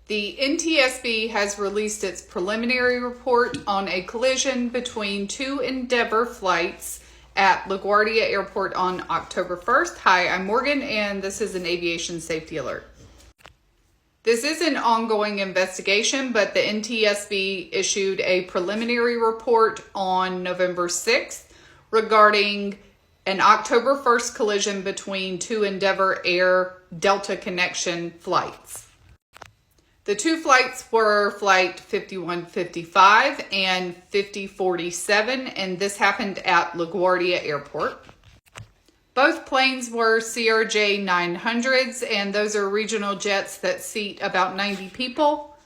The NTSB has released its preliminary report on a collision between two Endeavor flights at LaGuardia Airport on October 1st. Hi, I'm Morgan, and this is an aviation safety alert. This is an ongoing investigation, but the NTSB issued a preliminary report on November 6th regarding an October 1st collision between two Endeavor Air Delta Connection flights. The two flights were Flight 5155 and 5047, and this happened at LaGuardia Airport. Both planes were CRJ 900s, and those are regional jets that seat about 90 people.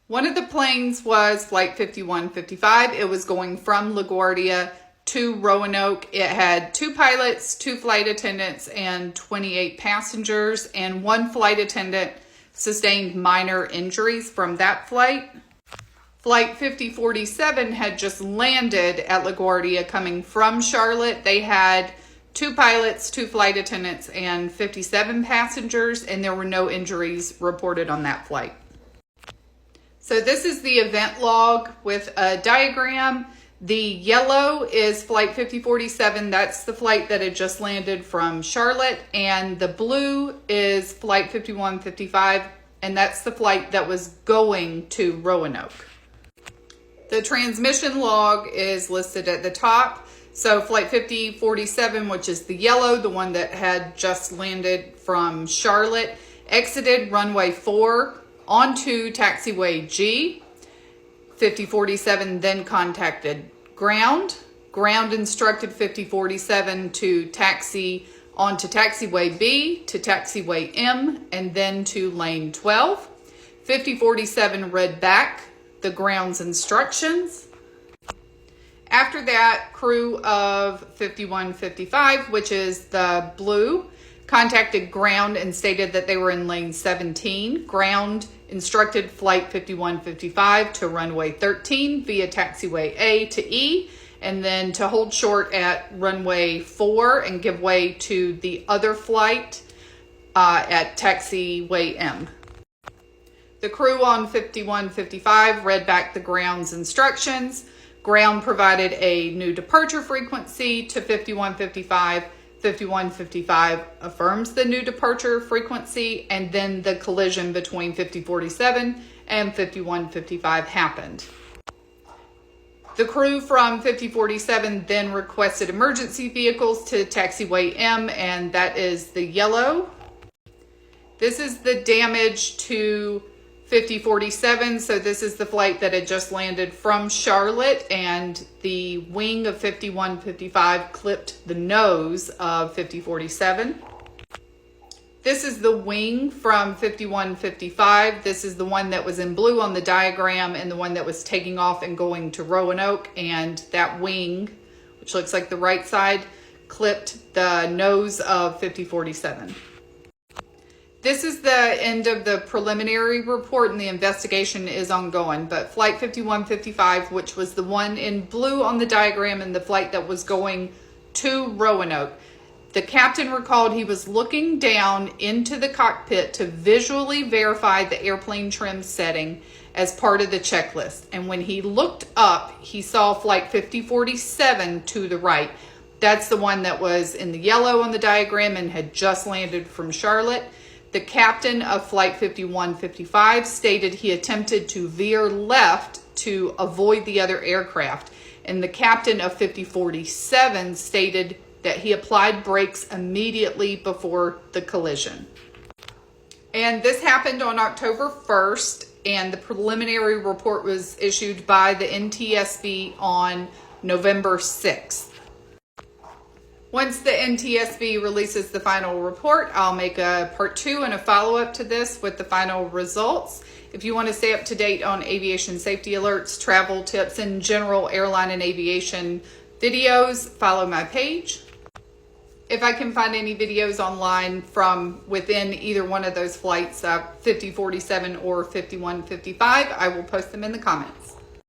One of the planes was Flight 5155. It was going from LaGuardia to Roanoke. It had two pilots, two flight attendants, and 28 passengers, and one flight attendant sustained minor injuries from that flight. Flight 5047 had just landed at LaGuardia coming from Charlotte. They had two pilots, two flight attendants, and 57 passengers, and there were no injuries reported on that flight. So this is the event log with a diagram. The yellow is Flight 5047. That's the flight that had just landed from Charlotte. And the blue is Flight 5155, and that's the flight that was going to Roanoke. The transmission log is listed at the top. So Flight 5047, which is the yellow, the one that had just landed from Charlotte, exited runway 4 onto taxiway G. 5047 then contacted ground. Ground instructed 5047 to taxi onto taxiway B to taxiway M and then to lane 12. 5047 read back the ground's instructions. After that, crew of 5155, which is the blue, contacted ground and stated that they were in lane 17. Ground instructed Flight 5155 to runway 13 via taxiway A to E, and then to hold short at runway 4 and give way to the other flight at taxiway M. The crew on 5155 read back the ground's instructions. Ground provided a new departure frequency to 5155. 5155 affirms the new departure frequency, and then the collision between 5047 and 5155 happened. The crew from 5047 then requested emergency vehicles to taxiway M, and that is the yellow. This is the damage to 5047. So this is the flight that had just landed from Charlotte, and the wing of 5155 clipped the nose of 5047. This is the wing from 5155. This is the one that was in blue on the diagram and the one that was taking off and going to Roanoke, and that wing, which looks like the right side, clipped the nose of 5047. This is the end of the preliminary report, and the investigation is ongoing. But Flight 5155, which was the one in blue on the diagram and the flight that was going to Roanoke, the captain recalled he was looking down into the cockpit to visually verify the airplane trim setting as part of the checklist. And when he looked up, he saw Flight 5047 to the right. That's the one that was in the yellow on the diagram and had just landed from Charlotte. The captain of Flight 5155 stated he attempted to veer left to avoid the other aircraft, and the captain of 5047 stated that he applied brakes immediately before the collision. And this happened on October 1st, and the preliminary report was issued by the NTSB on November 6th. Once the NTSB releases the final report, I'll make a part 2 and a follow-up to this with the final results. If you want to stay up to date on aviation safety alerts, travel tips, and general airline and aviation videos, follow my page. If I can find any videos online from within either one of those flights, 5047 or 5155, I will post them in the comments.